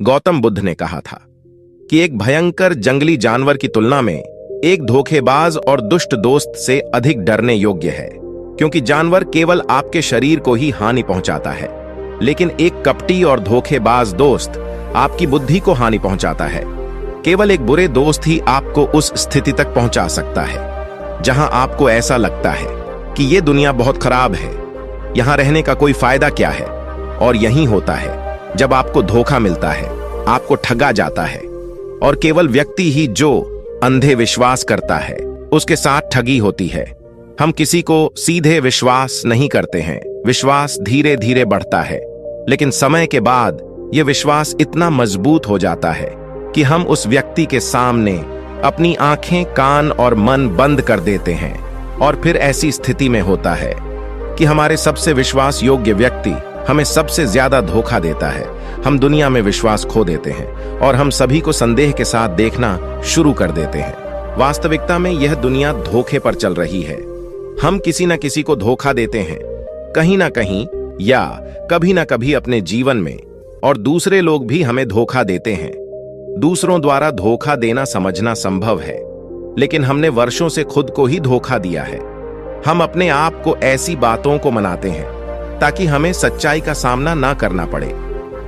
गौतम बुद्ध ने कहा था कि एक भयंकर जंगली जानवर की तुलना में एक धोखेबाज और दुष्ट दोस्त से अधिक डरने योग्य है, क्योंकि जानवर केवल आपके शरीर को ही हानि पहुंचाता है, लेकिन एक कपटी और धोखेबाज दोस्त आपकी बुद्धि को हानि पहुंचाता है। केवल एक बुरे दोस्त ही आपको उस स्थिति तक पहुंचा सकता है जहां आपको ऐसा लगता है कि यह दुनिया बहुत खराब है, यहां रहने का कोई फायदा क्या है। और यही होता है जब आपको धोखा मिलता है, आपको ठगा जाता है, और केवल व्यक्ति ही जो अंधे विश्वास करता है उसके साथ ठगी होती है। हम किसी को सीधे विश्वास नहीं करते हैं, विश्वास धीरे धीरे बढ़ता है, लेकिन समय के बाद यह विश्वास इतना मजबूत हो जाता है कि हम उस व्यक्ति के सामने अपनी आंखें, कान और मन बंद कर देते हैं। और फिर ऐसी स्थिति में होता है कि हमारे सबसे विश्वास योग्य व्यक्ति हमें सबसे ज्यादा धोखा देता है। हम दुनिया में विश्वास खो देते हैं और हम सभी को संदेह के साथ देखना शुरू कर देते हैं। वास्तविकता में यह दुनिया धोखे पर चल रही है। हम किसी न किसी को धोखा देते हैं, कहीं ना कहीं या कभी ना कभी अपने जीवन में, और दूसरे लोग भी हमें धोखा देते हैं। दूसरों द्वारा धोखा देना समझना संभव है, लेकिन हमने वर्षों से खुद को ही धोखा दिया है। हम अपने आप को ऐसी बातों को मनाते हैं ताकि हमें सच्चाई का सामना ना करना पड़े,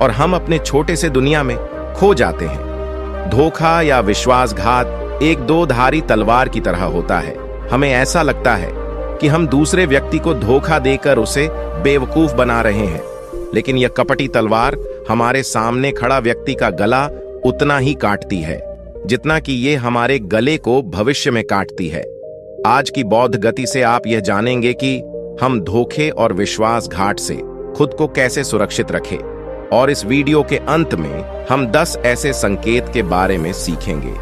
और हम अपने छोटे से दुनिया में खो जाते हैं। धोखा या विश्वासघात एक दो धारी तलवार की तरह होता है। हमें ऐसा लगता है कि हम दूसरे व्यक्ति को धोखा देकर उसे बेवकूफ बना रहे हैं, लेकिन यह कपटी तलवार हमारे सामने खड़ा व्यक्ति का गला उतना ही काटती है जितना कि ये हमारे गले को भविष्य में काटती है। आज की बौद्ध गति से आप यह जानेंगे कि हम धोखे और विश्वासघात से खुद को कैसे सुरक्षित रखें, और इस वीडियो के अंत में हम 10 ऐसे संकेत के बारे में सीखेंगे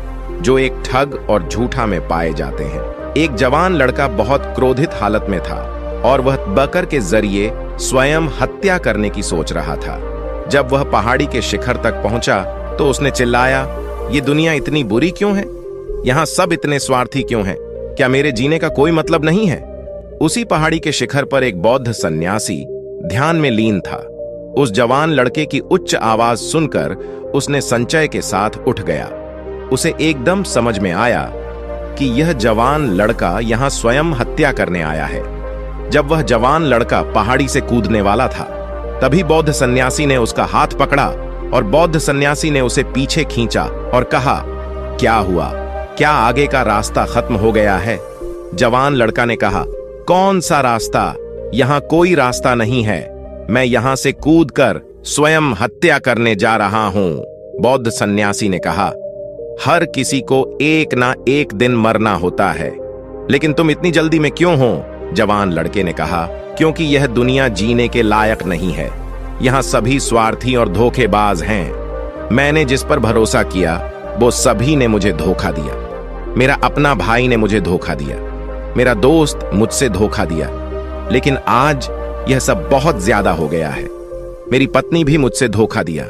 जो एक ठग और झूठा में पाए जाते हैं। एक जवान लड़का बहुत क्रोधित हालत में था और वह बकर के जरिए स्वयं हत्या करने की सोच रहा था। जब वह पहाड़ी के शिखर तक पहुंचा तो उसने चिल्लाया, ये दुनिया इतनी बुरी क्यों है? यहाँ सब इतने स्वार्थी क्यों हैं? क्या मेरे जीने का कोई मतलब नहीं है? उसी पहाड़ी के शिखर पर एक बौद्ध सन्यासी ध्यान में लीन था। उस जवान लड़के की उच्च आवाज सुनकर उसने संचय के साथ उठ गया। उसे एकदम समझ में आया कि यह जवान लड़का यहां स्वयं हत्या करने आया है। जब वह जवान लड़का पहाड़ी से कूदने वाला था, तभी बौद्ध सन्यासी ने उसका हाथ पकड़ा और बौद्ध सन्यासी ने उसे पीछे खींचा और कहा, क्या हुआ? क्या आगे का रास्ता खत्म हो गया है? जवान लड़का ने कहा, कौन सा रास्ता? यहां कोई रास्ता नहीं है। मैं यहां से कूदकर स्वयं हत्या करने जा रहा हूं। बौद्ध सन्यासी ने कहा, हर किसी को एक ना एक दिन मरना होता है, लेकिन तुम इतनी जल्दी में क्यों हो? जवान लड़के ने कहा, क्योंकि यह दुनिया जीने के लायक नहीं है। यहां सभी स्वार्थी और धोखेबाज हैं। मैंने जिस पर भरोसा किया वो सभी ने मुझे धोखा दिया। मेरा अपना भाई ने मुझे धोखा दिया, मेरा दोस्त मुझसे धोखा दिया, लेकिन आज यह सब बहुत ज्यादा हो गया है। मेरी पत्नी भी मुझसे धोखा दिया।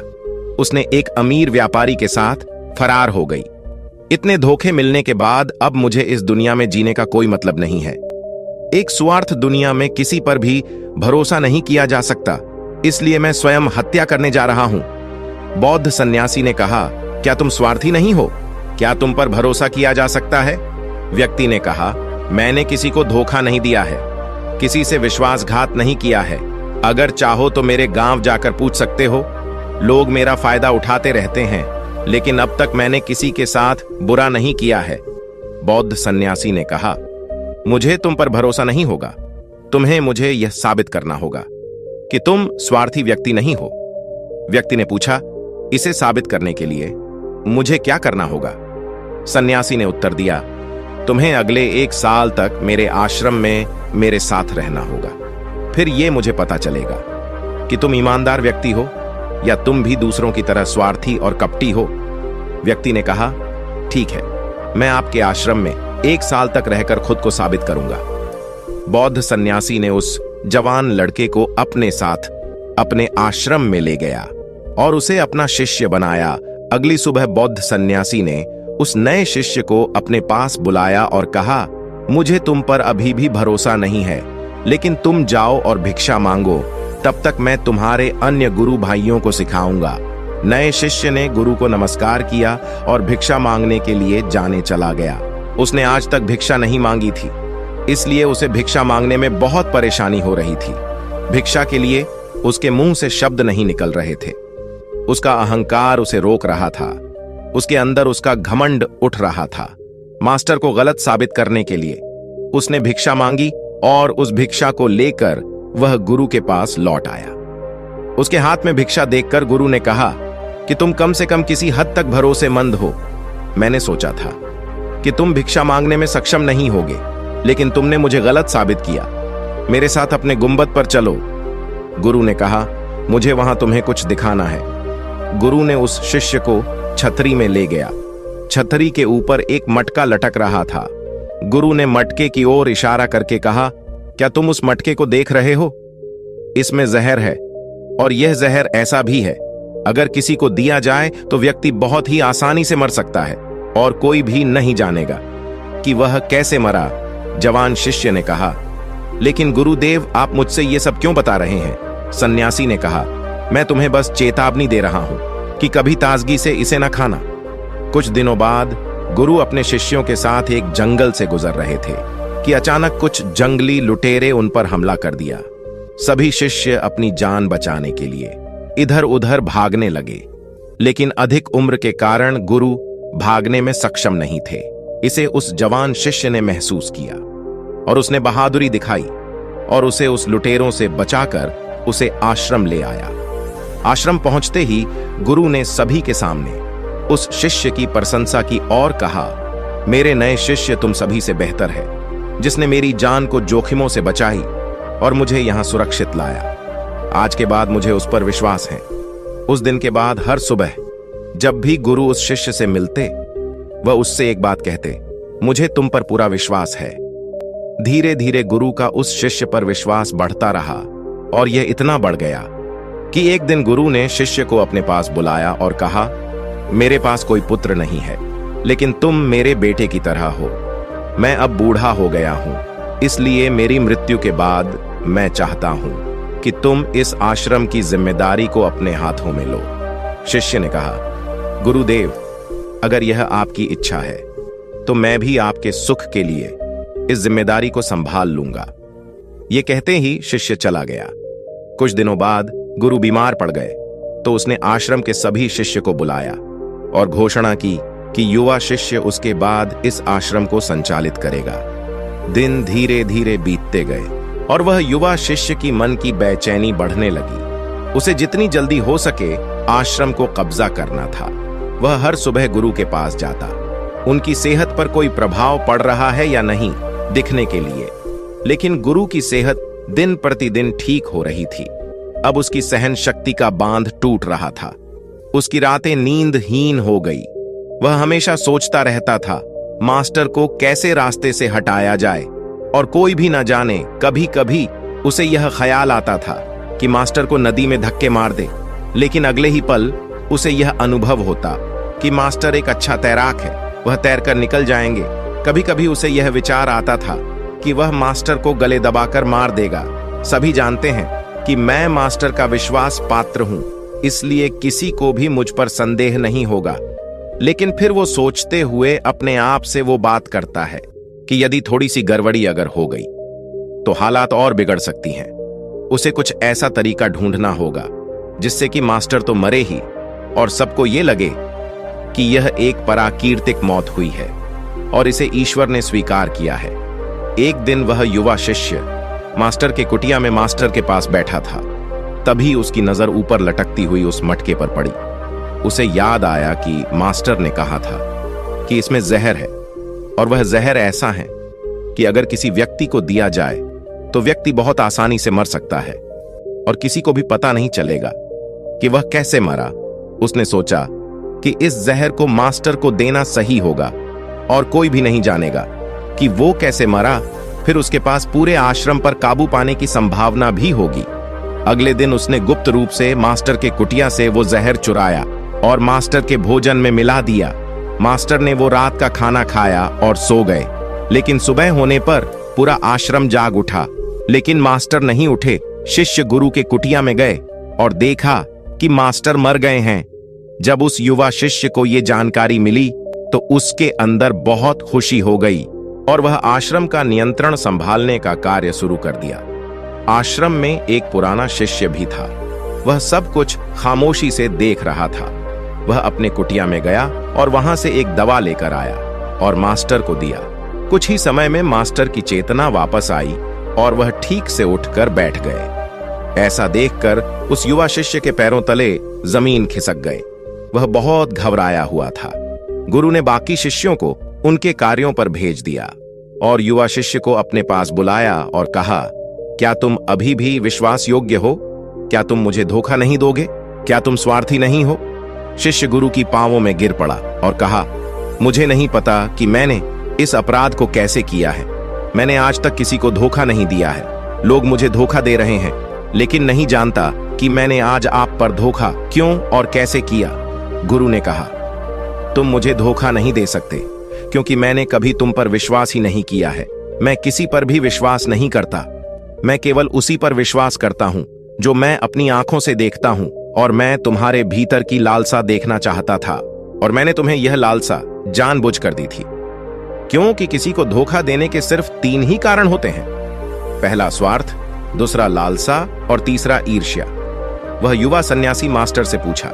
उसने एक अमीर व्यापारी के साथ फरार हो गई। इतने धोखे मिलने के बाद अब मुझे इस दुनिया में जीने का कोई मतलब नहीं है। एक स्वार्थ दुनिया में किसी पर भी भरोसा नहीं किया जा सकता, इसलिए मैं स्वयं हत्या करने जा रहा हूं। बौद्ध सन्यासी ने कहा, क्या तुम स्वार्थी नहीं हो? क्या तुम पर भरोसा किया जा सकता है? व्यक्ति ने कहा, मैंने किसी को धोखा नहीं दिया है, किसी से विश्वासघात नहीं किया है। अगर चाहो तो मेरे गांव जाकर पूछ सकते हो। लोग मेरा फायदा उठाते रहते हैं, लेकिन अब तक मैंने किसी के साथ बुरा नहीं किया है। बौद्ध सन्यासी ने कहा, मुझे तुम पर भरोसा नहीं होगा। तुम्हें मुझे यह साबित करना होगा कि तुम स्वार्थी व्यक्ति नहीं हो। व्यक्ति ने पूछा, इसे साबित करने के लिए मुझे क्या करना होगा? सन्यासी ने उत्तर दिया, तुम्हें अगले 1 साल तक मेरे आश्रम में मेरे साथ रहना होगा। फिर यह मुझे पता चलेगा कि तुम ईमानदार व्यक्ति हो या तुम भी दूसरों की तरह स्वार्थी और कपटी हो। व्यक्ति ने कहा, ठीक है, मैं आपके आश्रम में 1 साल तक रहकर खुद को साबित करूंगा। बौद्ध सन्यासी ने उस जवान लड़के को अपने साथ अपने आश्रम में ले गया और उसे अपना शिष्य बनाया। अगली सुबह बौद्ध सन्यासी ने उस नए शिष्य को अपने पास बुलाया और कहा, मुझे तुम पर अभी भी भरोसा नहीं है, लेकिन तुम जाओ और भिक्षा मांगो, तब तक मैं तुम्हारे अन्य गुरु भाइयों को सिखाऊंगा। नए शिष्य ने गुरु को नमस्कार किया और भिक्षा मांगने के लिए जाने चला गया। उसने आज तक भिक्षा नहीं मांगी थी, इसलिए उसे भिक्षा मांगने में बहुत परेशानी हो रही थी। भिक्षा के लिए उसके मुंह से शब्द नहीं निकल रहे थे। उसका अहंकार उसे रोक रहा था। उसके अंदर उसका घमंड उठ रहा था। मास्टर को गलत साबित करने के लिए उसने भिक्षा मांगी और उस भिक्षा को लेकर वह गुरु के पास लौट आया। उसके हाथ में भिक्षा देखकर गुरु ने कहा कि तुम कम से कम किसी हद तक भरोसेमंद हो। मैंने सोचा था कि तुम भिक्षा मांगने में सक्षम नहीं होगे, लेकिन तुमने मुझे गलत साबित किया। मेरे साथ अपने गुंबद पर चलो। गुरु ने कहा, मुझे वहां तुम्हें कुछ दिखाना है। गुरु ने उस शिष्य को छतरी में ले गया। छतरी के ऊपर एक मटका लटक रहा था। गुरु ने मटके की ओर इशारा करके कहा, क्या तुम उस मटके को देख रहे हो? इसमें जहर है, और यह जहर ऐसा भी है, अगर किसी को दिया जाए तो व्यक्ति बहुत ही आसानी से मर सकता है और कोई भी नहीं जानेगा कि वह कैसे मरा। जवान शिष्य ने कहा, लेकिन गुरुदेव, आप मुझसे ये सब क्यों बता रहे हैं? सन्यासी ने कहा, मैं तुम्हें बस चेतावनी दे रहा हूं कि कभी ताजगी से इसे न खाना। कुछ दिनों बाद गुरु अपने शिष्यों के साथ एक जंगल से गुजर रहे थे कि अचानक कुछ जंगली लुटेरे उन पर हमला कर दिया। सभी शिष्य अपनी जान बचाने के लिए इधर उधर भागने लगे, लेकिन अधिक उम्र के कारण गुरु भागने में सक्षम नहीं थे। इसे उस जवान शिष्य ने महसूस किया और उसने बहादुरी दिखाई और उसे उस लुटेरों से बचाकर उसे आश्रम ले आया। आश्रम पहुंचते ही गुरु ने सभी के सामने उस शिष्य की प्रशंसा की और कहा, मेरे नए शिष्य तुम सभी से बेहतर है, जिसने मेरी जान को जोखिमों से बचाई और मुझे यहां सुरक्षित लाया। आज के बाद मुझे उस पर विश्वास है। उस दिन के बाद हर सुबह जब भी गुरु उस शिष्य से मिलते, वह उससे एक बात कहते, मुझे तुम पर पूरा विश्वास है। धीरे धीरे गुरु का उस शिष्य पर विश्वास बढ़ता रहा और यह इतना बढ़ गया कि एक दिन गुरु ने शिष्य को अपने पास बुलाया और कहा, मेरे पास कोई पुत्र नहीं है, लेकिन तुम मेरे बेटे की तरह हो। मैं अब बूढ़ा हो गया हूं, इसलिए मेरी मृत्यु के बाद मैं चाहता हूं कि तुम इस आश्रम की जिम्मेदारी को अपने हाथों में लो। शिष्य ने कहा, गुरुदेव, अगर यह आपकी इच्छा है तो मैं भी आपके सुख के लिए इस जिम्मेदारी को संभाल लूंगा। यह कहते ही शिष्य चला गया। कुछ दिनों बाद गुरु बीमार पड़ गए तो उसने आश्रम के सभी शिष्य को बुलाया और घोषणा की कि युवा शिष्य उसके बाद इस आश्रम को संचालित करेगा। दिन धीरे धीरे बीतते गए और वह युवा शिष्य की मन की बेचैनी बढ़ने लगी। उसे जितनी जल्दी हो सके आश्रम को कब्जा करना था। वह हर सुबह गुरु के पास जाता, उनकी सेहत पर कोई प्रभाव पड़ रहा है या नहीं दिखने के लिए, लेकिन गुरु की सेहत दिन प्रतिदिन ठीक हो रही थी। अब उसकी सहन शक्ति का बांध टूट रहा था। उसकी रातें नींदहीन हो गई। वह हमेशा सोचता रहता था, मास्टर को कैसे रास्ते से हटाया जाए, और कोई भी न जाने, कभी कभी उसे यह ख्याल आता था कि मास्टर को नदी में धक्के मार दे, लेकिन अगले ही पल उसे यह अनुभव होता कि मास्टर एक अच्छा तैराक है, वह तैरकर निकल जाएंगे। कभी कभी उसे यह विचार आता था कि वह मास्टर को गले दबाकर मार देगा। सभी जानते हैं कि मैं मास्टर का विश्वास पात्र हूं, इसलिए किसी को भी मुझ पर संदेह नहीं होगा। लेकिन फिर वो सोचते हुए अपने आप से वो बात करता है कि यदि थोड़ी सी गड़बड़ी अगर हो गई तो हालात और बिगड़ सकती हैं। उसे कुछ ऐसा तरीका ढूंढना होगा जिससे कि मास्टर तो मरे ही और सबको ये लगे कि यह एक पराकीर्तिक मौत हुई है और इसे ईश्वर ने स्वीकार किया है। एक दिन वह युवा शिष्य मास्टर के कुटिया में मास्टर के पास बैठा था। तभी उसकी नजर ऊपर लटकती हुई उस मटके पर पड़ी। उसे याद आया कि मास्टर ने कहा था कि इसमें जहर है, और वह जहर ऐसा है कि अगर किसी व्यक्ति को दिया जाए तो व्यक्ति बहुत आसानी से मर सकता है और किसी को भी पता नहीं चलेगा कि वह कैसे मरा। उसने सोचा कि इस जहर को मास्टर को देना सही होगा और कोई भी नहीं जानेगा कि वो कैसे मरा। फिर उसके पास पूरे आश्रम पर काबू पाने की संभावना भी होगी। अगले दिन उसने गुप्त रूप से मास्टर के कुटिया से वो जहर चुराया और मास्टर के भोजन में मिला दिया। मास्टर ने वो रात का खाना खाया और सो गए, लेकिन सुबह होने पर पूरा आश्रम जाग उठा, लेकिन मास्टर नहीं उठे। शिष्य गुरु के कुटिया में गए और देखा कि मास्टर मर गए हैं। जब उस युवा शिष्य को ये जानकारी मिली तो उसके अंदर बहुत खुशी हो गई और वह आश्रम का नियंत्रण संभालने का कार्य शुरू कर दिया। आश्रम में एक पुराना शिष्य भी था। वह सब कुछ खामोशी से देख रहा था। वह अपने कुटिया में गया और वहां से एक दवा लेकर आया और मास्टर को दिया। कुछ ही समय में मास्टर की चेतना वापस आई और वह ठीक से उठकर बैठ गए। ऐसा देखकर उस युवा शिष्य के पैरों तले जमीन खिसक गए। वह बहुत घबराया हुआ था। गुरु ने बाकी शिष्यों को उनके कार्यों पर भेज दिया और युवा शिष्य को अपने पास बुलाया और कहा, क्या तुम अभी भी विश्वास योग्य हो? क्या तुम मुझे धोखा नहीं दोगे? क्या तुम स्वार्थी नहीं हो? शिष्य गुरु की पांवों में गिर पड़ा और कहा, मुझे नहीं पता कि मैंने इस अपराध को कैसे किया है। मैंने आज तक किसी को धोखा नहीं दिया है। लोग मुझे धोखा दे रहे हैं, लेकिन नहीं जानता कि मैंने आज आप पर धोखा क्यों और कैसे किया। गुरु ने कहा, तुम मुझे धोखा नहीं दे सकते क्योंकि मैंने कभी तुम पर विश्वास ही नहीं किया है। मैं किसी पर भी विश्वास नहीं करता। मैं केवल उसी पर विश्वास करता हूं जो मैं अपनी आंखों से देखता हूं, और मैं तुम्हारे भीतर की लालसा देखना चाहता था और मैंने तुम्हें यह लालसा जानबूझकर दी थी। क्योंकि किसी को धोखा देने के सिर्फ 3 ही कारण होते हैं। पहला स्वार्थ, दूसरा लालसा और तीसरा ईर्ष्या। वह युवा सन्यासी मास्टर से पूछा,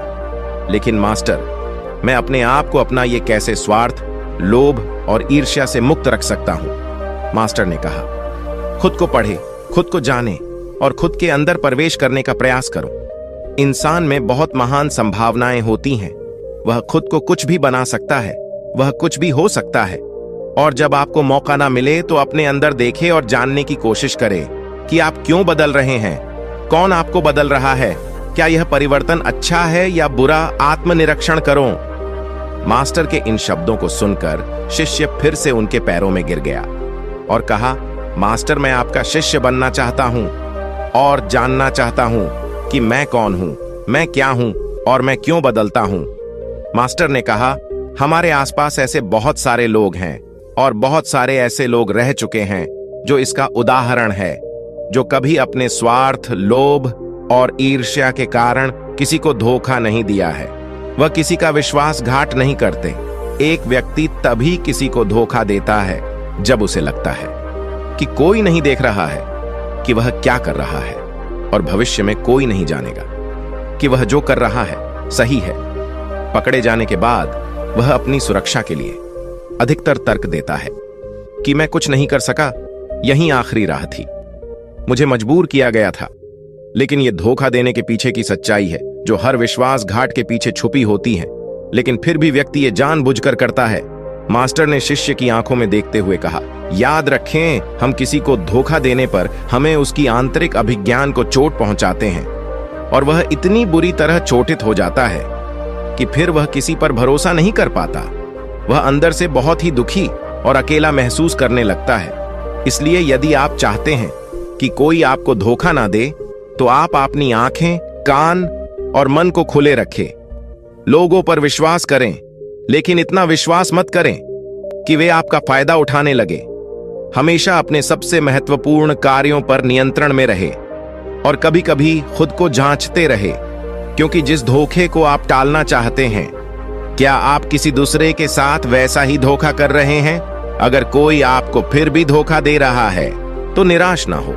लेकिन मास्टर, मैं अपने आप को अपना ये कैसे स्वार्थ, लोभ और ईर्ष्या से मुक्त रख सकता हूं? मास्टर ने कहा, खुद को पढ़े, खुद को जाने और खुद के अंदर प्रवेश करने का प्रयास करो। इंसान में बहुत महान संभावनाएं होती हैं। वह खुद को कुछ भी बना सकता है, वह कुछ भी हो सकता है। और जब आपको मौका ना मिले तो अपने अंदर देखें और जानने की कोशिश करें कि आप क्यों बदल रहे हैं, कौन आपको बदल रहा है, क्या यह परिवर्तन अच्छा है या बुरा। आत्मनिरीक्षण करो। मास्टर के इन शब्दों को सुनकर शिष्य फिर से उनके पैरों में गिर गया और कहा, मास्टर, मैं आपका शिष्य बनना चाहता हूं और जानना चाहता हूं कि मैं कौन हूं, मैं क्या हूं और मैं क्यों बदलता हूं। मास्टर ने कहा, हमारे आसपास ऐसे बहुत सारे लोग हैं और बहुत सारे ऐसे लोग रह चुके हैं जो इसका उदाहरण है, जो कभी अपने स्वार्थ, लोभ और ईर्ष्या के कारण किसी को धोखा नहीं दिया है। वह किसी का विश्वासघात नहीं करते। एक व्यक्ति तभी किसी को धोखा देता है जब उसे लगता है कि कोई नहीं देख रहा है कि वह क्या कर रहा है, और भविष्य में कोई नहीं जानेगा कि वह जो कर रहा है सही है। पकड़े जाने के बाद वह अपनी सुरक्षा के लिए अधिकतर तर्क देता है कि मैं कुछ नहीं कर सका, यही आखिरी राह थी, मुझे मजबूर किया गया था। लेकिन यह धोखा देने के पीछे की सच्चाई है जो हर विश्वासघात के पीछे छुपी होती है, लेकिन फिर भी व्यक्ति ये जानबूझकर करता है। मास्टर ने शिष्य की आंखों में देखते हुए कहा, याद रखें, हम किसी को धोखा देने पर हमें उसकी आंतरिक अभिज्ञान को चोट पहुंचाते हैं और वह इतनी बुरी तरह चोटित हो जाता है कि फिर वह किसी पर भरोसा नहीं कर पाता। वह अंदर से बहुत ही दुखी और अकेला महसूस करने लगता है। इसलिए यदि आप चाहते हैं कि कोई आपको धोखा ना दे तो आप अपनी आंखें, कान और मन को खुले रखें। लोगों पर विश्वास करें, लेकिन इतना विश्वास मत करें कि वे आपका फायदा उठाने लगे। हमेशा अपने सबसे महत्वपूर्ण कार्यों पर नियंत्रण में रहे और कभी कभी खुद को जांचते रहे, क्योंकि जिस धोखे को आप टालना चाहते हैं, क्या आप किसी दूसरे के साथ वैसा ही धोखा कर रहे हैं? अगर कोई आपको फिर भी धोखा दे रहा है तो निराश ना हो,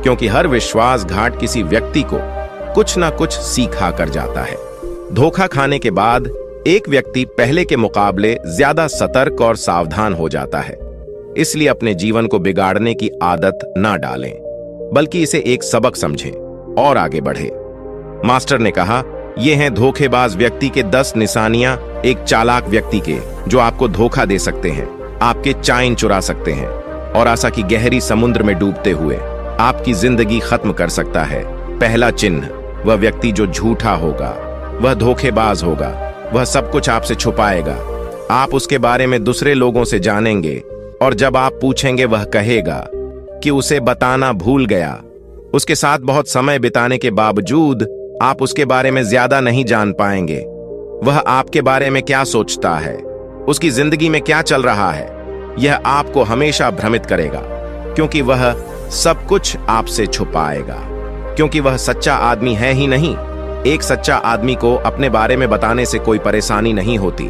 क्योंकि हर विश्वासघात किसी व्यक्ति को कुछ ना कुछ सिखा कर जाता है। धोखा खाने के बाद एक व्यक्ति पहले के मुकाबले ज्यादा सतर्क और सावधान हो जाता है। इसलिए अपने जीवन को बिगाड़ने की आदत ना डालें, बल्कि इसे एक सबक समझें और आगे बढ़े। मास्टर ने कहा, ये हैं धोखेबाज व्यक्ति के 10 निशानियां एक चालाक व्यक्ति के, जो आपको धोखा दे सकते हैं, आपके चैन चुरा सकते हैं और आशा की गहरी समुद्र में डूबते हुए आपकी जिंदगी खत्म कर सकता है। पहला चिन्ह, वह व्यक्ति जो झूठा होगा, वह धोखेबाज होगा, वह सब कुछ आपसे छुपाएगा। आप उसके बारे में दूसरे लोगों से जानेंगे और जब आप पूछेंगे वह कहेगा कि उसे बताना भूल गया। उसके साथ बहुत समय बिताने के बावजूद आप उसके बारे में ज्यादा नहीं जान पाएंगे। वह आपके बारे में क्या सोचता है, उसकी जिंदगी में क्या चल रहा है, यह आपको हमेशा भ्रमित करेगा, क्योंकि वह सब कुछ आपसे छुपाएगा, क्योंकि वह सच्चा आदमी है ही नहीं। एक सच्चा आदमी को अपने बारे में बताने से कोई परेशानी नहीं होती।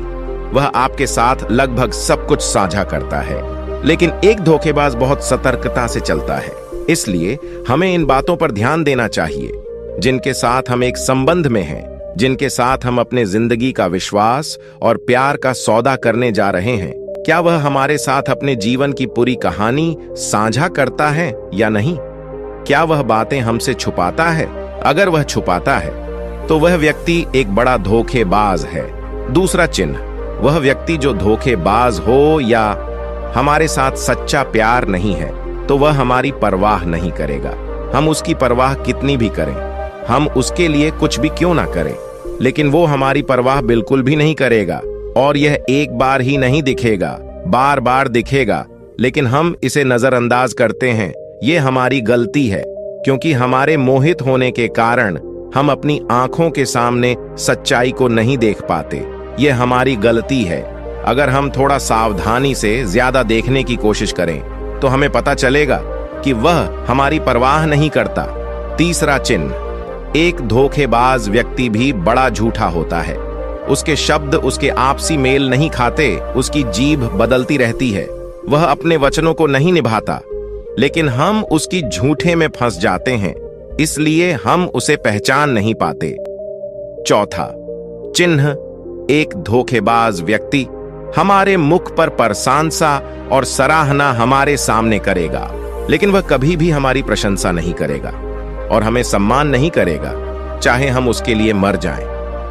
वह आपके साथ लगभग सब कुछ साझा करता है। लेकिन एक धोखेबाज बहुत सतर्कता से चलता है। इसलिए हमें इन बातों पर ध्यान देना चाहिए। जिनके साथ हम एक संबंध में हैं, जिनके साथ हम अपने जिंदगी का विश्वास और प्यार का सौदा करने जा रहे हैं, क्या वह हमारे साथ अपने जीवन की पूरी कहानी साझा करता है या नहीं? क्या वह बातें हमसे छुपाता है? अगर वह छुपाता है तो वह व्यक्ति एक बड़ा धोखेबाज है। दूसरा चिन्ह, वह व्यक्ति जो धोखेबाज हो या हमारे साथ सच्चा प्यार नहीं है तो वह हमारी परवाह नहीं करेगा। हम उसकी परवाह कितनी भी करें, हम उसके लिए कुछ भी क्यों ना करें, लेकिन वो हमारी परवाह बिल्कुल भी नहीं करेगा। और यह एक बार ही नहीं दिखेगा, बार बार दिखेगा, लेकिन हम इसे नजरअंदाज करते हैं। ये हमारी गलती है, क्योंकि हमारे मोहित होने के कारण हम अपनी आंखों के सामने सच्चाई को नहीं देख पाते। ये हमारी गलती है। अगर हम थोड़ा सावधानी से ज्यादा देखने की कोशिश करें तो हमें पता चलेगा कि वह हमारी परवाह नहीं करता। तीसरा चिन्ह, एक धोखेबाज व्यक्ति भी बड़ा झूठा होता है। उसके शब्द उसके आपसी मेल नहीं खाते, उसकी जीभ बदलती रहती है। वह अपने वचनों को नहीं निभाता, लेकिन हम उसकी झूठे में फंस जाते हैं, इसलिए हम उसे पहचान नहीं पाते। चौथा चिन्ह, एक धोखेबाज व्यक्ति हमारे मुख पर प्रशंसा और सराहना हमारे सामने करेगा, लेकिन वह कभी भी हमारी प्रशंसा नहीं करेगा और हमें सम्मान नहीं करेगा, चाहे हम उसके लिए मर जाएं।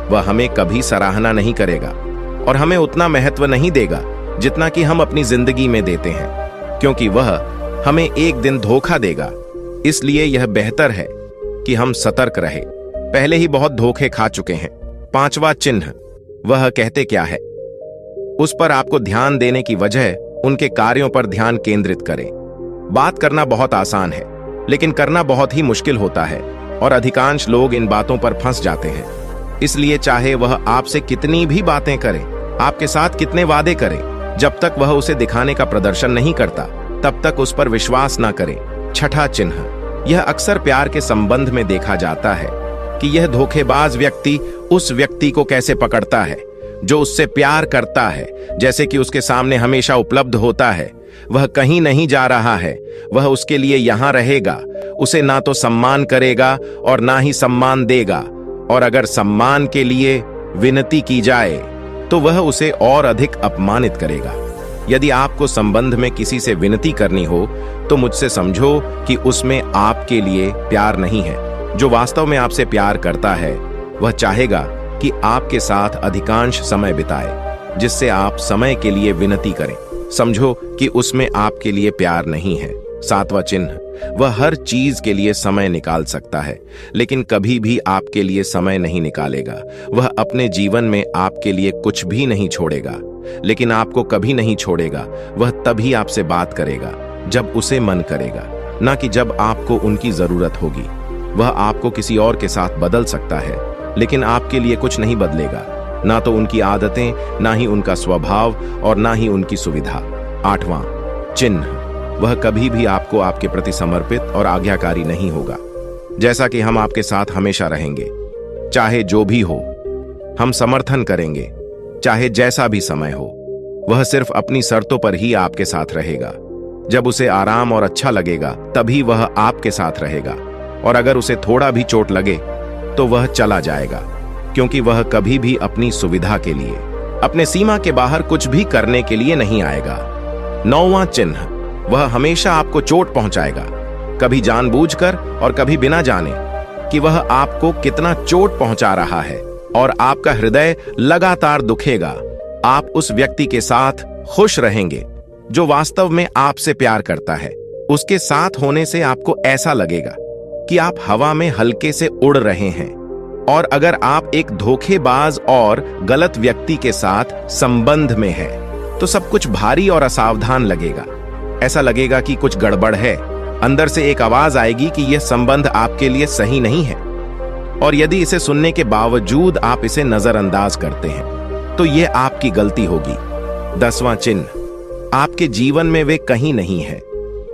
वह हमें कभी सराहना नहीं करेगा और हमें उतना महत्व नहीं देगा जितना कि हम अपनी जिंदगी में देते हैं, क्योंकि वह हमें एक दिन धोखा देगा। इसलिए यह बेहतर है कि हम सतर्क रहे, पहले ही बहुत धोखे खा चुके हैं। पांचवा चिन्ह, वह कहते क्या है उस पर आपको ध्यान देने की वजह उनके कार्यों पर ध्यान केंद्रित करें। बात करना बहुत आसान है, लेकिन करना बहुत ही मुश्किल होता है और अधिकांश लोग इन बातों पर फंस जाते हैं। इसलिए चाहे वह आपसे कितनी भी बातें करे, आपके साथ कितने वादे करे, जब तक वह उसे दिखाने का प्रदर्शन नहीं करता तब तक उस पर विश्वास ना करें। छठा चिन्ह, यह अक्सर प्यार के संबंध में देखा जाता है कि यह धोखेबाज व्यक्ति उस व्यक्ति को कैसे पकड़ता है जो उससे प्यार करता है, जैसे कि उसके सामने हमेशा उपलब्ध होता है। वह कहीं नहीं जा रहा है, वह उसके लिए यहां रहेगा। उसे ना तो सम्मान करेगा और ना ही सम्मान देगा, और अगर सम्मान के लिए विनती की जाए तो वह उसे और अधिक अपमानित करेगा। यदि आपको संबंध में किसी से विनती करनी हो तो मुझसे समझो कि उसमें आपके लिए प्यार नहीं है। जो वास्तव में आपसे प्यार करता है वह चाहेगा कि आपके साथ अधिकांश समय बिताए, जिससे आप समय के लिए विनती करें। समझो कि उसमें आपके लिए प्यार नहीं है। सातवां चिन्ह, वह हर चीज के लिए समय निकाल सकता है, लेकिन कभी भी आपके लिए समय नहीं निकालेगा। वह अपने जीवन में आपके लिए कुछ भी नहीं छोड़ेगा, लेकिन आपको कभी नहीं छोड़ेगा। वह तभी आपसे बात करेगा जब उसे मन करेगा, ना कि जब आपको उनकी जरूरत होगी। वह आपको किसी और के साथ बदल सकता है, लेकिन आपके लिए कुछ नहीं बदलेगा, ना तो उनकी आदतें, ना ही उनका स्वभाव और ना ही उनकी सुविधा। आठवां चिन्ह, वह कभी भी आपको आपके प्रति समर्पित और आज्ञाकारी नहीं होगा। जैसा कि हम आपके साथ हमेशा रहेंगे, चाहे जो भी हो, हम समर्थन करेंगे, चाहे जैसा भी समय हो। वह सिर्फ अपनी शर्तों पर ही आपके साथ रहेगा। जब उसे आराम और अच्छा लगेगा तभी वह आपके साथ रहेगा, और अगर उसे थोड़ा भी चोट लगे तो वह चला जाएगा, क्योंकि वह कभी भी अपनी सुविधा के लिए, अपने सीमा के बाहर कुछ भी करने के लिए नहीं आएगा। नौवां चिन्ह, वह हमेशा आपको चोट पहुंचाएगा, कभी जानबूझकर और कभी बिना जाने कि वह आपको कितना चोट पहुंचा रहा है, और आपका हृदय लगातार दुखेगा। आप उस व्यक्ति के साथ खुश रहेंगे जो वास्तव में आपसे प्यार करता है। उसके साथ होने से आपको ऐसा लगेगा कि आप हवा में हल्के से उड़ रहे हैं। और अगर आप एक धोखेबाज और गलत व्यक्ति के साथ संबंध में हैं, तो सब कुछ भारी और असावधान लगेगा। ऐसा लगेगा कि कुछ गड़बड़ है। अंदर से एक आवाज आएगी कि यह संबंध आपके लिए सही नहीं है, और यदि इसे सुनने के बावजूद आप इसे नजरअंदाज करते हैं तो यह आपकी गलती होगी। 10वां चिन्ह, आपके जीवन में वे कहीं नहीं है।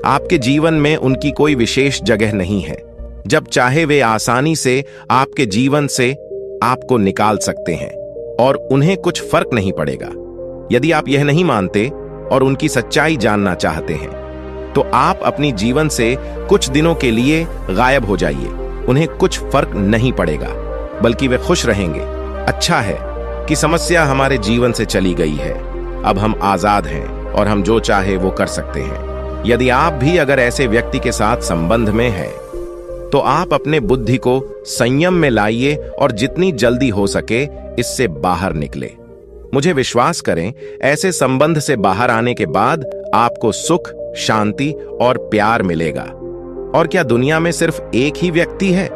आपके जीवन में उनकी कोई विशेष जगह नहीं है। जब चाहे वे आसानी से आपके जीवन से आपको निकाल सकते हैं और उन्हें कुछ फर्क नहीं पड़ेगा। यदि आप यह नहीं मानते और उनकी सच्चाई जानना चाहते हैं तो आप अपनी जीवन से कुछ दिनों के लिए गायब हो जाइए। उन्हें कुछ फर्क नहीं पड़ेगा, बल्कि वे खुश रहेंगे। अच्छा है कि समस्या हमारे जीवन से चली गई है। अब हम आजाद हैं और हम जो चाहे वो कर सकते हैं। यदि आप भी अगर ऐसे व्यक्ति के साथ संबंध में हैं तो आप अपने बुद्धि को संयम में लाइए और जितनी जल्दी हो सके इससे बाहर निकले। मुझे विश्वास करें, ऐसे संबंध से बाहर आने के बाद आपको सुख, शांति और प्यार मिलेगा। और क्या दुनिया में सिर्फ एक ही व्यक्ति है?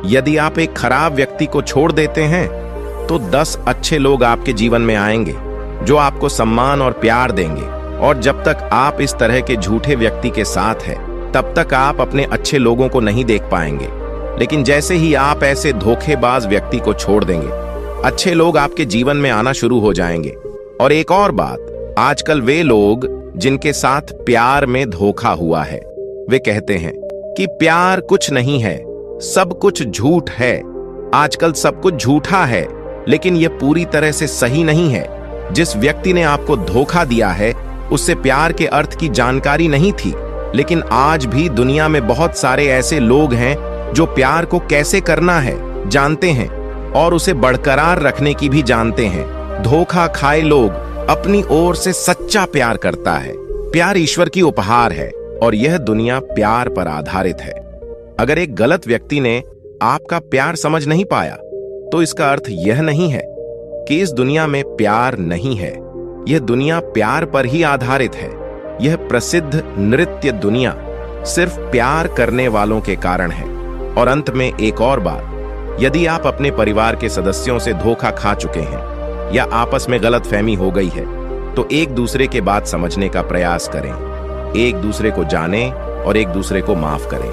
यदि आप एक खराब व्यक्ति को छोड़ देते हैं तो 10 अच्छे लोग आपके जीवन में आएंगे जो आपको सम्मान और प्यार देंगे। और जब तक आप इस तरह के झूठे व्यक्ति के साथ हैं तब तक आप अपने अच्छे लोगों को नहीं देख पाएंगे। लेकिन जैसे ही आप ऐसे धोखेबाज व्यक्ति को छोड़ देंगे, अच्छे लोग आपके जीवन में आना शुरू हो जाएंगे। और एक और बात, आजकल वे लोग जिनके साथ प्यार में धोखा हुआ है वे कहते हैं कि प्यार कुछ नहीं है, सब कुछ झूठ है। आजकल सब कुछ झूठा है, लेकिन यह पूरी तरह से सही नहीं है। जिस व्यक्ति ने आपको धोखा दिया है उससे प्यार के अर्थ की जानकारी नहीं थी। लेकिन आज भी दुनिया में बहुत सारे ऐसे लोग हैं जो प्यार को कैसे करना है जानते हैं और उसे बरकरार रखने की भी जानते हैं। धोखा खाए लोग अपनी ओर से सच्चा प्यार करता है। प्यार ईश्वर की उपहार है और यह दुनिया प्यार पर आधारित है। अगर एक गलत व्यक्ति ने आपका प्यार समझ नहीं पाया तो इसका अर्थ यह नहीं है कि इस दुनिया में प्यार नहीं है। यह दुनिया प्यार पर ही आधारित है। यह प्रसिद्ध नृत्य दुनिया सिर्फ प्यार करने वालों के कारण है। और अंत में एक और बात, यदि आप अपने परिवार के सदस्यों से धोखा खा चुके हैं या आपस में गलतफहमी हो गई है तो एक दूसरे के बात समझने का प्रयास करें। एक दूसरे को जानें और एक दूसरे को माफ करें।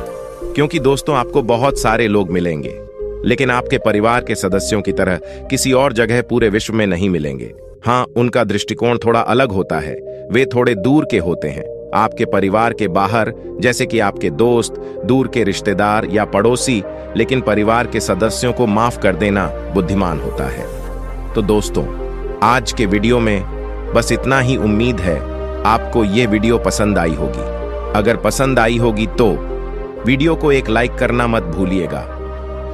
क्योंकि दोस्तों, आपको बहुत सारे लोग मिलेंगे लेकिन आपके परिवार के सदस्यों की तरह किसी और जगह पूरे विश्व में नहीं मिलेंगे। हाँ, उनका दृष्टिकोण थोड़ा अलग होता है, वे थोड़े दूर के होते हैं आपके परिवार के बाहर, जैसे कि आपके दोस्त, दूर के रिश्तेदार या पड़ोसी। लेकिन परिवार के सदस्यों को माफ कर देना बुद्धिमान होता है। तो दोस्तों, आज के वीडियो में बस इतना ही। उम्मीद है आपको ये वीडियो पसंद आई होगी। अगर पसंद आई होगी तो वीडियो को एक लाइक करना मत भूलिएगा।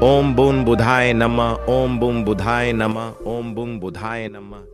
ओम बुम बुधाय नमः, ओम बुम बुधाय नमः, ओम बुम बुधाय नमः।